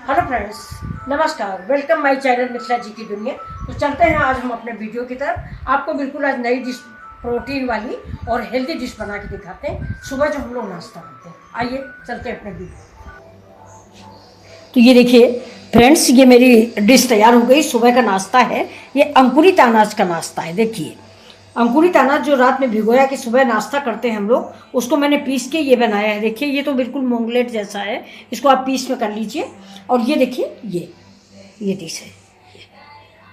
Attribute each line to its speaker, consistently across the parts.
Speaker 1: Hello friends, नमस्कार। Welcome my channel Mithila जी की दुनिया। तो चलते हैं आज हम अपने वीडियो की तरफ। आपको बिल्कुल आज नई डिश, प्रोटीन वाली और हेल्दी डिश बना के दिखाते हैं। सुबह जो हम लोग नाश्ता करते हैं, आइए चलते हैं अपने वीडियो। तो ये देखिए फ्रेंड्स, ये मेरी डिश तैयार हो गई। सुबह का नाश्ता है, ये अंकुरित अनाज का नाश्ता है। देखिए अंकुरित अनाज जो रात में भिगोया कि सुबह नाश्ता करते हैं हम लोग, उसको मैंने पीस के ये बनाया है। देखिए ये तो बिल्कुल मोंगलेट जैसा है, इसको आप पीस में कर लीजिए। और ये देखिए ये डिश है।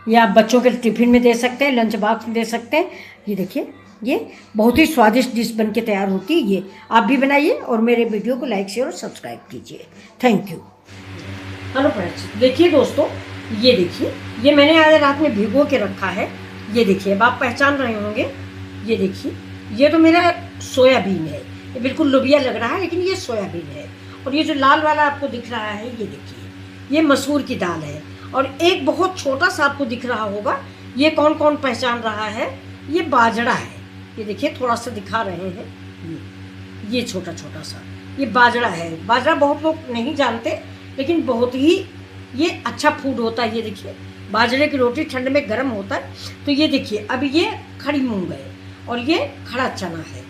Speaker 1: ये आप बच्चों के टिफिन में दे सकते हैं, लंच बॉक्स में दे सकते हैं। ये देखिए ये बहुत ही स्वादिष्ट डिश बन के तैयार होती है। ये आप भी बनाइए और मेरे वीडियो को लाइक शेयर और सब्सक्राइब कीजिए। Thank you. हेलो फ्रेंड्स, देखिए दोस्तों, ये देखिए ये मैंने आज रात में भिगो के रखा है। ये देखिए अब आप पहचान रहे होंगे। ये देखिए ये तो मेरा सोयाबीन है। ये बिल्कुल लोबिया लग रहा है लेकिन ये सोयाबीन है। और ये जो लाल वाला आपको दिख रहा है, ये देखिए ये मसूर की दाल है। और एक बहुत छोटा सा आपको दिख रहा होगा, ये कौन कौन पहचान रहा है, ये बाजरा है। ये देखिए थोड़ा सा दिखा रहे हैं, ये छोटा छोटा सा ये बाजरा है। बाजरा बहुत लोग नहीं जानते लेकिन बहुत ही ये अच्छा फूड होता है। ये देखिए बाजरे की रोटी ठंड में गर्म होता है। तो ये देखिए अब ये खड़ी मूंग है और ये खड़ा चना है।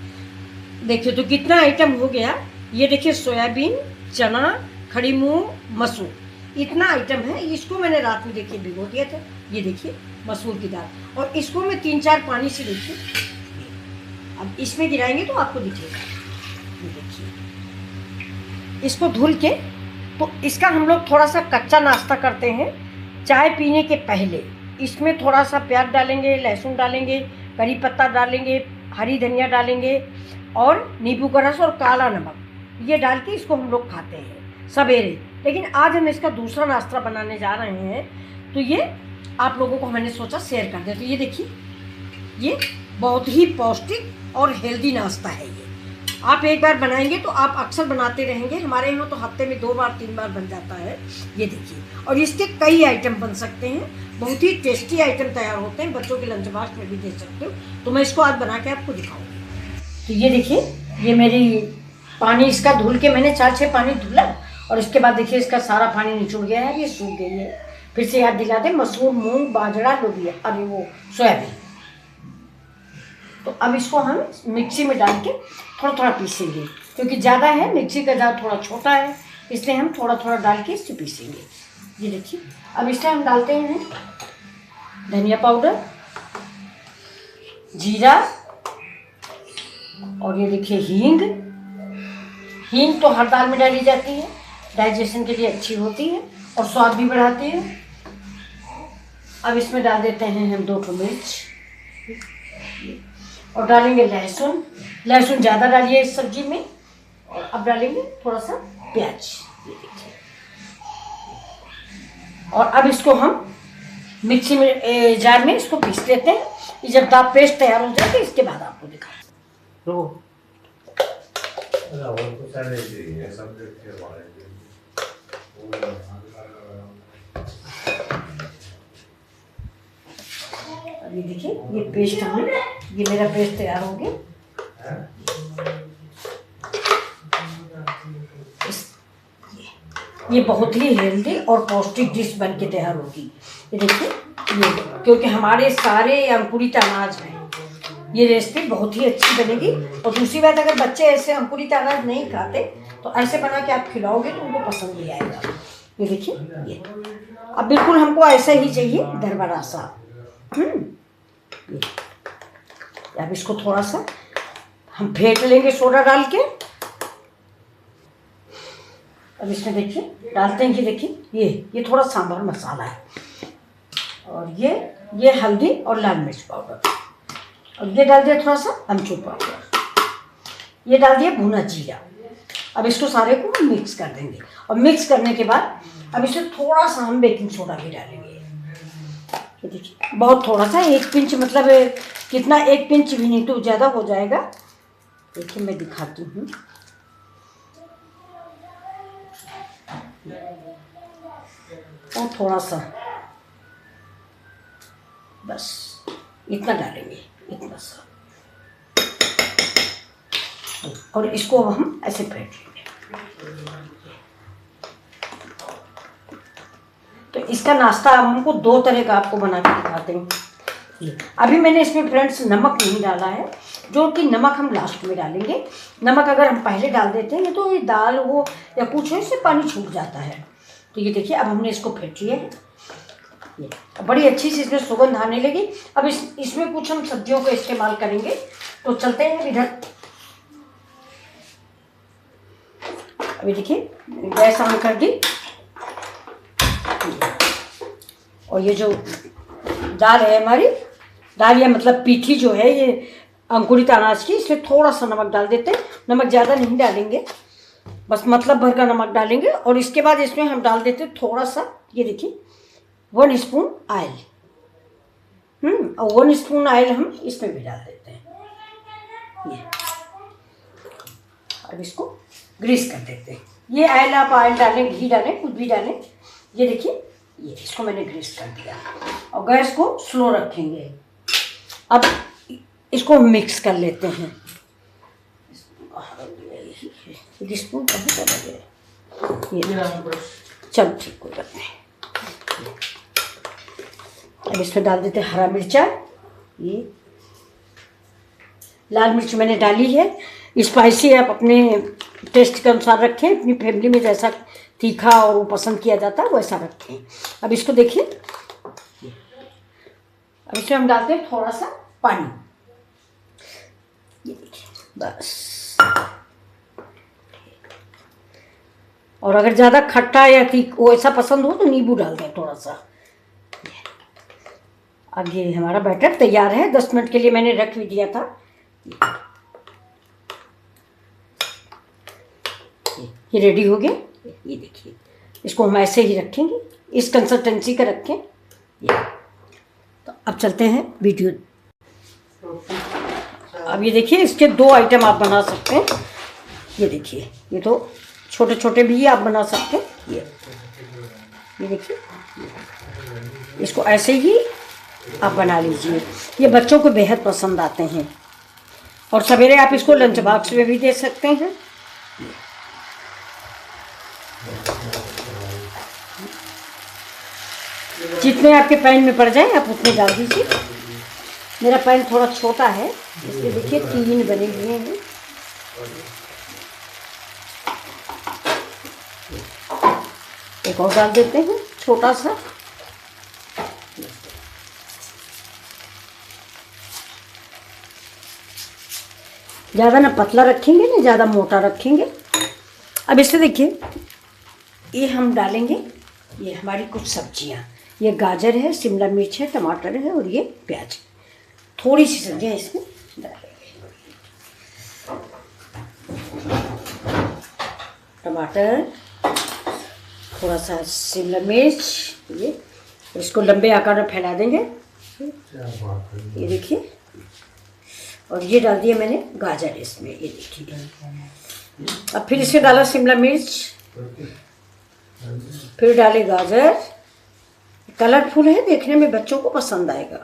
Speaker 1: देखिए तो कितना आइटम हो गया। ये देखिए सोयाबीन, चना, खड़ी मूंग, मसूर, इतना आइटम है। इसको मैंने रात में देखिए भिगो दिया था। ये देखिए मसूर की दाल, और इसको मैं 3-4 पानी से देखिए अब इसमें गिराएंगे तो आपको दिखेगा। ये देखिए इसको धुल के, तो इसका हम लोग थोड़ा सा कच्चा नाश्ता करते हैं चाय पीने के पहले। इसमें थोड़ा सा प्याज डालेंगे, लहसुन डालेंगे, करी पत्ता डालेंगे, हरी धनिया डालेंगे और नींबू का रस और काला नमक, ये डाल के इसको हम लोग खाते हैं सवेरे। लेकिन आज हम इसका दूसरा नाश्ता बनाने जा रहे हैं, तो ये आप लोगों को मैंने सोचा शेयर कर दें। तो ये देखिए ये बहुत ही पौष्टिक और हेल्दी नाश्ता है। ये आप एक बार बनाएंगे तो आप अक्सर बनाते रहेंगे। हमारे यहाँ तो हफ्ते में 2 बार 3 बार बन जाता है। ये देखिए, और इसके कई आइटम बन सकते हैं। बहुत ही टेस्टी आइटम तैयार होते हैं, बच्चों के लंच बॉक्स में भी दे सकते हो। तो मैं इसको आज बना के आपको दिखाऊंगी। तो ये देखिए ये मेरी पानी इसका धुल के मैंने 4-6 पानी धुला, और इसके बाद देखिए इसका सारा पानी निचुड़ गया है, ये सूख गई है। फिर से याद दिला दे, मसूर, मूंग, बाजरा, लोबिया, अरे वो सोयाबीन। तो अब इसको हम मिक्सी में डाल के थोड़ा थोड़ा पीसेंगे, क्योंकि ज़्यादा है, मिक्सी का जार थोड़ा छोटा है, इसलिए हम थोड़ा थोड़ा डाल के इससे पीसेंगे। ये देखिए अब इसमें हम डालते हैं धनिया पाउडर, जीरा, और ये देखिए हींग। हींग तो हर दाल में डाली जाती है, डाइजेशन के लिए अच्छी होती है और स्वाद भी बढ़ाती है। अब इसमें डाल देते हैं हम 2 मिर्च, और डालेंगे लहसुन। लहसुन ज़्यादा डालिए इस सब्जी में। और अब डालेंगे थोड़ा सा प्याज, ये देखिए। और अब इसको हम मिक्सी में जार में इसको पीस लेते हैं। ये जब दाल पेस्ट तैयार हो जाए तो इसके बाद आपको दिखाते हैं। ये देखिए ये पेस्ट हमें, ये मेरा पेस्ट तैयार हो गया। ये बहुत ही हेल्दी और पौष्टिक डिश बन के तैयार होगी। ये देखिए ये, क्योंकि हमारे सारे अंकुरित अनाज हैं, ये रेसिपी बहुत ही अच्छी बनेगी। और दूसरी बात, अगर बच्चे ऐसे अंकुरित अनाज नहीं खाते तो ऐसे बना के आप खिलाओगे तो उनको पसंद भी आएगा। ये देखिए ये अब बिल्कुल हमको ऐसा ही चाहिए, दरबरा सा। अब इसको थोड़ा सा हम फेंट लेंगे सोडा डाल के। अब इसमें देखिए डालते हैं कि देखिए ये थोड़ा सांभर मसाला है, और ये हल्दी और लाल मिर्च पाउडर, और ये डाल दिया थोड़ा सा अमचूर पाउडर, ये डाल दिया भुना जीरा। अब इसको सारे को हम मिक्स कर देंगे, और मिक्स करने के बाद अब इसमें थोड़ा सा हम बेकिंग सोडा भी डालेंगे। ये देखिए बहुत थोड़ा सा, 1 पिंच, मतलब कितना, 1 पिंच भी नहीं तो ज़्यादा हो जाएगा। देखिए मैं दिखाती हूँ। और थोड़ा सा, बस इतना डालेंगे, इतना सा, और इसको हम ऐसे फेंट लेंगे। तो इसका नाश्ता हमको 2 तरह का आपको बना के दिखाते हैं। अभी मैंने इसमें फ्रेंड्स नमक नहीं डाला है, जो कि नमक हम लास्ट में डालेंगे। नमक अगर हम पहले डाल देते हैं तो ये दाल हो या कुछ हो, इससे पानी छूट जाता है। तो ये देखिए अब हमने इसको फेंट लिया है, ये बड़ी अच्छी सी इसमें सुगंध आने लगी। अब इसमें कुछ हम सब्जियों का इस्तेमाल करेंगे। तो चलते हैं इधर। अभी देखिए गैस ऑन कर दी, और ये जो दाल है हमारी, दाल या मतलब पीठी जो है ये अंकुरित अनाज की, इसमें थोड़ा सा नमक डाल देते हैं। नमक ज़्यादा नहीं डालेंगे, बस मतलब भर का नमक डालेंगे। और इसके बाद इसमें हम डाल देते हैं थोड़ा सा, ये देखिए 1 स्पून ऑयल। और 1 स्पून ऑयल हम इसमें भी डाल देते हैं। ये अब इसको ग्रीस कर देते हैं। ये ऑयल आप ऑयल डालें, घी डालें, कुछ भी डालें। ये देखिए ये इसको मैंने ग्रीस कर दिया, और गैस को स्लो रखेंगे। अब इसको मिक्स कर लेते हैं। स्पून कहाँ चला गया? ये चल ठीक हो जाते हैं। अब इसमें डाल देते हैं हरा मिर्चा। ये लाल मिर्च मैंने डाली है। स्पाइसी आप अपने टेस्ट के अनुसार रखें, अपनी फैमिली में जैसा तीखा और वो पसंद किया जाता है वैसा रखें। अब इसको देखिए, अब इसमें हम डालते हैं थोड़ा सा पानी। ये देखिए बस। और अगर ज़्यादा खट्टा या तीखा वैसा पसंद हो तो नींबू डाल दें थोड़ा सा। अब ये हमारा बैटर तैयार है। 10 मिनट के लिए मैंने रख भी दिया था। ये रेडी हो गया। ये देखिए, इसको हम ऐसे ही रखेंगे, इस कंसिस्टेंसी का रखें। ये तो अब चलते हैं वीडियो। अब ये देखिए इसके 2 आइटम आप बना सकते हैं। ये देखिए, ये तो छोटे छोटे भी आप बना सकते हैं। ये देखिए, इसको ऐसे ही आप बना लीजिए। ये बच्चों को बेहद पसंद आते हैं, और सवेरे आप इसको लंच बॉक्स में भी दे सकते हैं। जितने आपके पैन में पड़ जाए आप उतने डाल दीजिए। मेरा पैन थोड़ा छोटा है, इसलिए देखिए 3 बने हुए हैं। एक और डाल देते हैं छोटा सा। ज़्यादा ना पतला रखेंगे ना ज़्यादा मोटा रखेंगे। अब इससे देखिए ये हम डालेंगे, ये हमारी कुछ सब्जियां। ये गाजर है, शिमला मिर्च है, टमाटर है, और ये प्याज। थोड़ी सी सब्जियां इसमें डालेंगे। टमाटर, थोड़ा सा शिमला मिर्च, ये इसको लंबे आकार में फैला देंगे। ये देखिए, और ये डाल दिया मैंने गाजर इसमें। ये देखिए, अब फिर इसमें डाला शिमला मिर्च, फिर डाले गाजर। कलरफुल है, देखने में बच्चों को पसंद आएगा।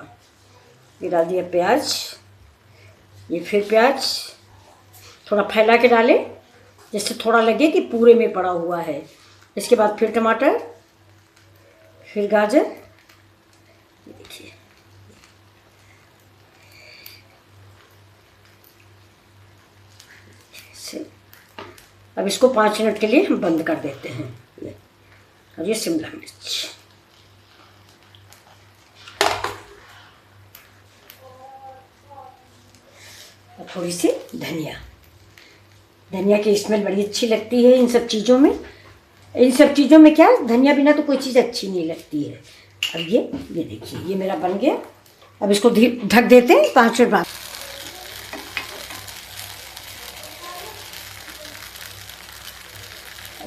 Speaker 1: ये डाल दिया प्याज। ये फिर प्याज थोड़ा फैला के डाले, जिससे थोड़ा लगे कि पूरे में पड़ा हुआ है। इसके बाद फिर टमाटर, फिर गाजर। ये देखिए, अब इसको 5 मिनट के लिए हम बंद कर देते हैं। और ये शिमला मिर्च, और थोड़ी सी धनिया। धनिया की स्मेल बड़ी अच्छी लगती है इन सब चीज़ों में। इन सब चीज़ों में क्या, धनिया बिना तो कोई चीज़ अच्छी नहीं लगती है। अब ये देखिए, ये मेरा बन गया। अब इसको ढक देते हैं 5 मिनट बाद।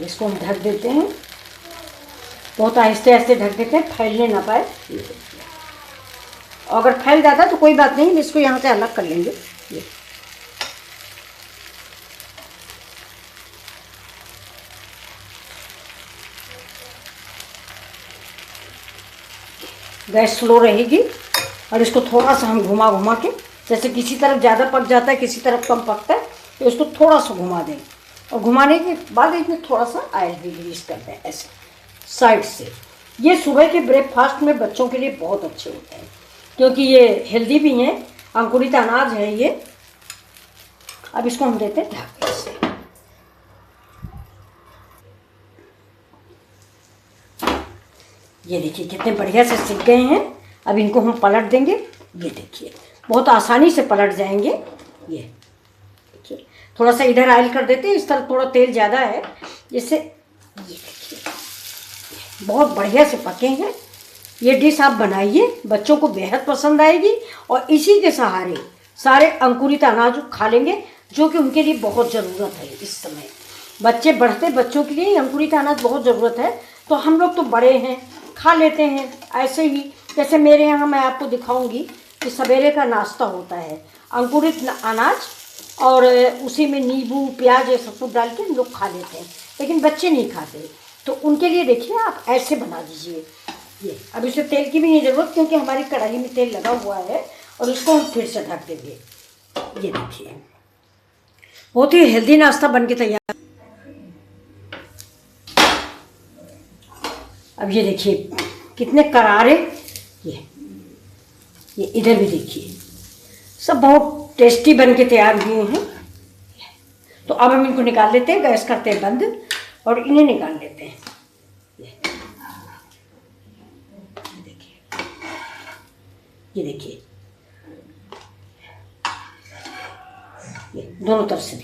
Speaker 1: इसको हम ढक देते हैं, बहुत आहिस्ते आहिस्ते ढक देते हैं, फैलने ना पाए। अगर फैल जाता तो कोई बात नहीं, इसको यहाँ से अलग कर लेंगे। ये गैस स्लो रहेगी, और इसको थोड़ा सा हम घुमा घुमा के, जैसे किसी तरफ ज़्यादा पक जाता है किसी तरफ कम पकता है, तो इसको थोड़ा सा घुमा दें। और घुमाने के बाद इसमें थोड़ा सा ऑयल भी ग्रीस कर दें ऐसे साइड से। ये सुबह के ब्रेकफास्ट में बच्चों के लिए बहुत अच्छे होते हैं, क्योंकि ये हेल्दी भी हैं, अंकुरित अनाज है ये। अब इसको हम देते हैं ढक्कन से। ये देखिए कितने बढ़िया से सिक गए हैं। अब इनको हम पलट देंगे। ये देखिए बहुत आसानी से पलट जाएंगे। ये देखिए थोड़ा सा इधर ऑयल कर देते हैं, इस तरफ थोड़ा तेल ज़्यादा है जिससे। ये देखिए बहुत बढ़िया से पके हैं। ये डिश आप बनाइए, बच्चों को बेहद पसंद आएगी और इसी के सहारे सारे अंकुरित अनाज खा लेंगे, जो कि उनके लिए बहुत ज़रूरत है इस समय। बच्चे बढ़ते बच्चों के लिए अंकुरित अनाज बहुत ज़रूरत है। तो हम लोग तो बड़े हैं, खा लेते हैं ऐसे ही। जैसे मेरे यहाँ मैं आपको दिखाऊंगी कि सवेरे का नाश्ता होता है अंकुरित अनाज, और उसी में नींबू प्याज ये सब कुछ डाल के हम लोग खा लेते हैं, लेकिन बच्चे नहीं खाते। तो उनके लिए देखिए आप ऐसे बना दीजिए। ये अब इसमें तेल की भी नहीं ज़रूरत, क्योंकि हमारी कढ़ाई में तेल लगा हुआ है, और इसको हम फिर से ढक देंगे। ये देखिए बहुत ही हेल्दी नाश्ता बन के तैयार। अब ये देखिए कितने करारे, ये इधर भी देखिए सब बहुत टेस्टी बन के तैयार हुए हैं। तो अब हम इनको निकाल लेते हैं, गैस करते हैं बंद और इन्हें निकाल लेते हैं। ये देखिए ये दोनों तरफ से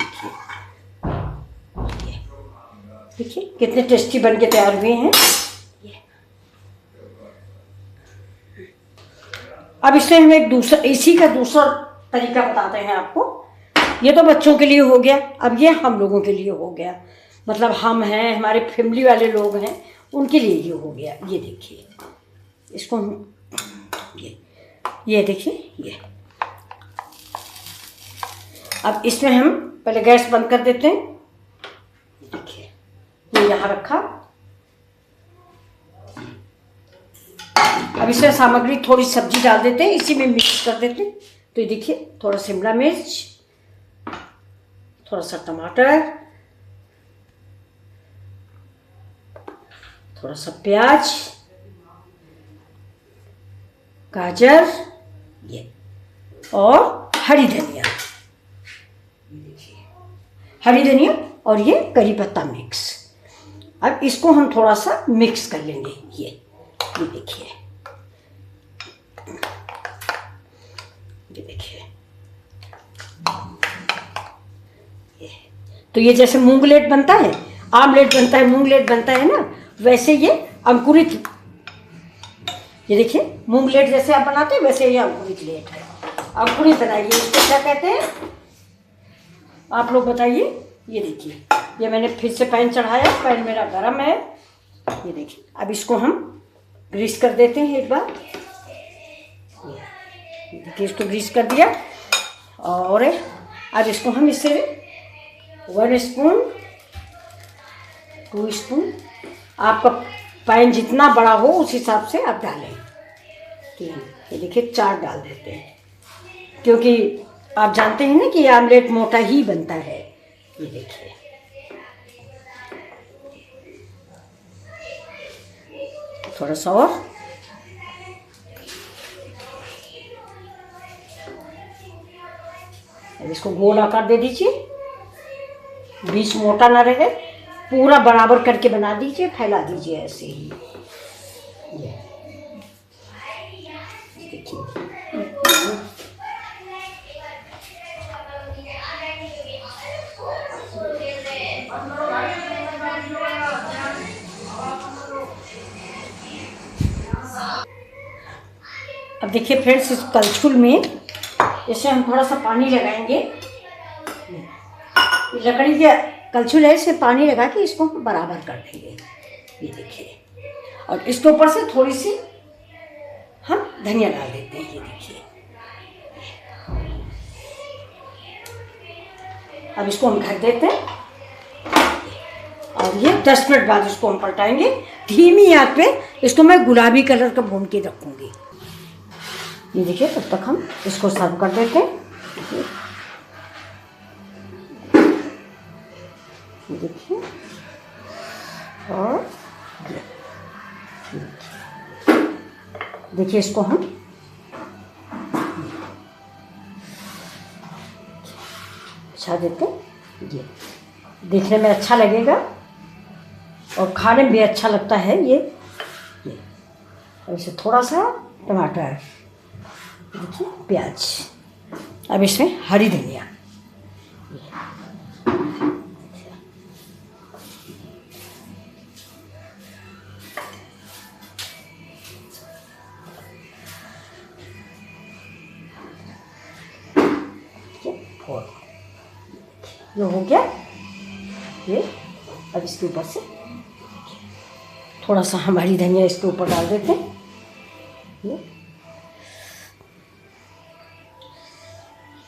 Speaker 1: देखिए कितने टेस्टी बन के तैयार हुए हैं। अब इसमें हम एक दूसरा इसी का दूसरा तरीका बताते हैं आपको। ये तो बच्चों के लिए हो गया, अब ये हम लोगों के लिए हो गया, मतलब हम हैं, हमारे फैमिली वाले लोग हैं, उनके लिए ये हो गया। ये देखिए इसको हम ये देखिए ये। अब इसमें हम पहले गैस बंद कर देते हैं। देखिए ये यहाँ रखा। अब इसमें सामग्री थोड़ी सब्जी डाल देते हैं, इसी में मिक्स कर देते हैं। तो ये देखिए थोड़ा शिमला मिर्च, थोड़ा सा टमाटर, थोड़ा सा प्याज, गाजर, ये और हरी धनिया। हरी धनिया और ये करी पत्ता मिक्स। अब इसको हम थोड़ा सा मिक्स कर लेंगे। ये देखिए ये देखिए तो ये जैसे मूंगलेट बनता है, आमलेट बनता है, मूंगलेट बनता है ना, वैसे ये अंकुरित। ये देखिए मूंगलेट जैसे आप बनाते हैं वैसे ये अंकुरित लेट है। अंकुरित बनाइए, इसको क्या कहते हैं आप लोग बताइए। ये देखिए ये मैंने फिर से पैन चढ़ाया, पैन मेरा गरम है। ये देखिए अब इसको हम ग्रीस कर देते हैं एक बार। देखिए इसको ग्रीस कर दिया, और अब इसको हम इससे 1 स्पून 2 स्पून, आपका पैन जितना बड़ा हो उस हिसाब से आप डालें। 3, ये देखिए 4 डाल देते हैं, क्योंकि आप जानते हैं ना कि आमलेट मोटा ही बनता है। ये देखिए थोड़ा सा और। इसको गोल आकार दे दीजिए, बीच मोटा ना रहे, पूरा बराबर करके बना दीजिए, फैला दीजिए ऐसे ही। ये देखिए अब देखिए फ्रेंड्स, इस कलछुल में जैसे हम थोड़ा सा पानी लगाएंगे, लकड़ी के कलछुल है, इससे पानी लगा के इसको बराबर कर देंगे। ये देखिए, और इसके ऊपर से थोड़ी सी हम धनिया डाल देते हैं। ये देखिए अब इसको हम ढक देते हैं, और ये 10 मिनट बाद इसको हम पलटाएंगे धीमी आंच पे। इसको मैं गुलाबी कलर का भून के रखूँगी। ये देखिए तब तक हम इसको सर्व कर देते हैं। ये देखिए, और देखिए इसको हम बिछा देते हैं। ये देखने में अच्छा लगेगा और खाने में भी अच्छा लगता है। ये अब इसे थोड़ा सा टमाटर, देखिए प्याज, अब इसमें हरी धनिया, और ये हो गया। ये अब इसके ऊपर से थोड़ा सा हम हरी धनिया इसके ऊपर डाल देते हैं। ये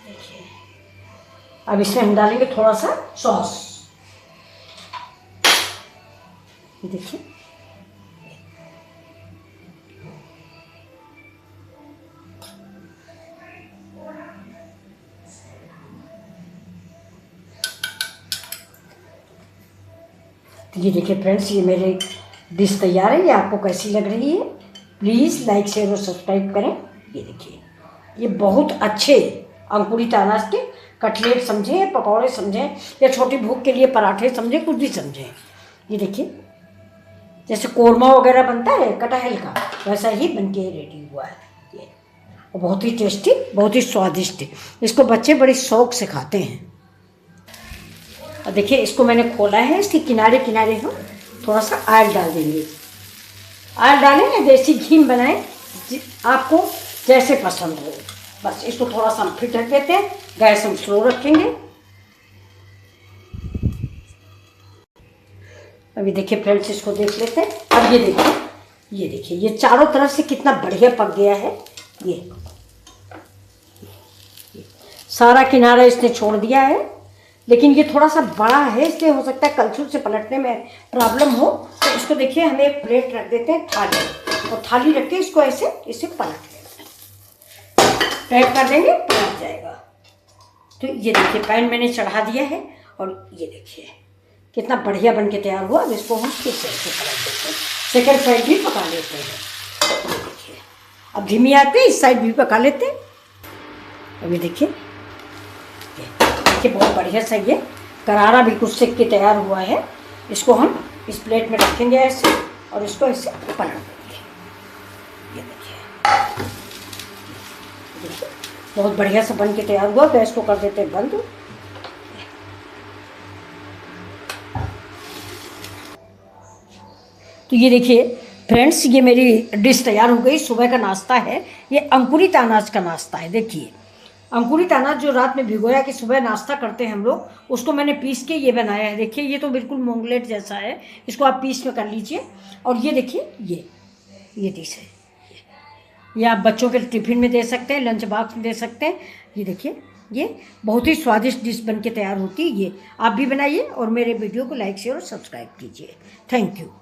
Speaker 1: देखिए, अब इसमें हम डालेंगे थोड़ा सा सॉस। ये देखिए, तो ये देखिए फ्रेंड्स, ये मेरे डिश तैयार है। ये आपको कैसी लग रही है प्लीज़ लाइक शेयर और सब्सक्राइब करें। ये देखिए, ये बहुत अच्छे अंकुरित अनाज के कटलेट समझें, पकौड़े समझें, या छोटी भूख के लिए पराठे समझें, कुछ भी समझें। ये देखिए, जैसे कोरमा वगैरह बनता है कटहल का, वैसा ही बन के रेडी हुआ है ये, और बहुत ही टेस्टी, बहुत ही स्वादिष्ट। इसको बच्चे बड़ी शौक से खाते हैं। और देखिए, इसको मैंने खोला है, इसके किनारे किनारे हम थोड़ा सा ऑयल डाल देंगे। ऑयल डालें या देसी घी में बनाएं, आपको जैसे पसंद हो। बस इसको थोड़ा सा हम फिर ढक देते हैं, गैस हम स्लो रखेंगे। अभी देखिए फ्रेंड्स, इसको देख लेते हैं। अब ये देखिए, ये चारों तरफ से कितना बढ़िया पक गया है। ये सारा किनारा इसने छोड़ दिया है, लेकिन ये थोड़ा सा बड़ा है, इसलिए हो सकता है कलछुल से पलटने में प्रॉब्लम हो। तो इसको देखिए, हम एक प्लेट रख देते हैं, थाली, और थाली रख के इसको ऐसे इसे पलट देंगे, पैक कर देंगे, पलट जाएगा। तो ये देखिए, पैन मैंने चढ़ा दिया है, और ये देखिए कितना बढ़िया बन के तैयार हुआ। अब इसको हम फिर से ऐसे पलट देते हैं, सेकंड साइड भी पका लेते हैं। ये देखिए, अब धीमी आती है, इस साइड भी पका लेते हैं। अभी देखिए, बहुत बढ़िया सा ये करारा बिल्कुल सेक के तैयार हुआ है। इसको हम इस प्लेट में रखेंगे ऐसे, और इसको ऐसे पलट देंगे। ये देखिए, बहुत बढ़िया सा बन के तैयार हुआ। गैस को कर देते हैं बंद। तो ये देखिए फ्रेंड्स, ये मेरी डिश तैयार हो गई। सुबह का नाश्ता है, ये अंकुरित अनाज का नाश्ता है। देखिए, अंकुरित अनाज जो रात में भिगोया कि सुबह नाश्ता करते हैं हम लोग, उसको मैंने पीस के ये बनाया है। देखिए, ये तो बिल्कुल मोंगलेट जैसा है, इसको आप पीस में कर लीजिए। और ये देखिए, ये डिश है, ये आप बच्चों के टिफ़िन में दे सकते हैं, लंच बॉक्स में दे सकते हैं। ये देखिए, ये बहुत ही स्वादिष्ट डिश बन के तैयार होती है। ये आप भी बनाइए और मेरे वीडियो को लाइक शेयर और सब्सक्राइब कीजिए। Thank you.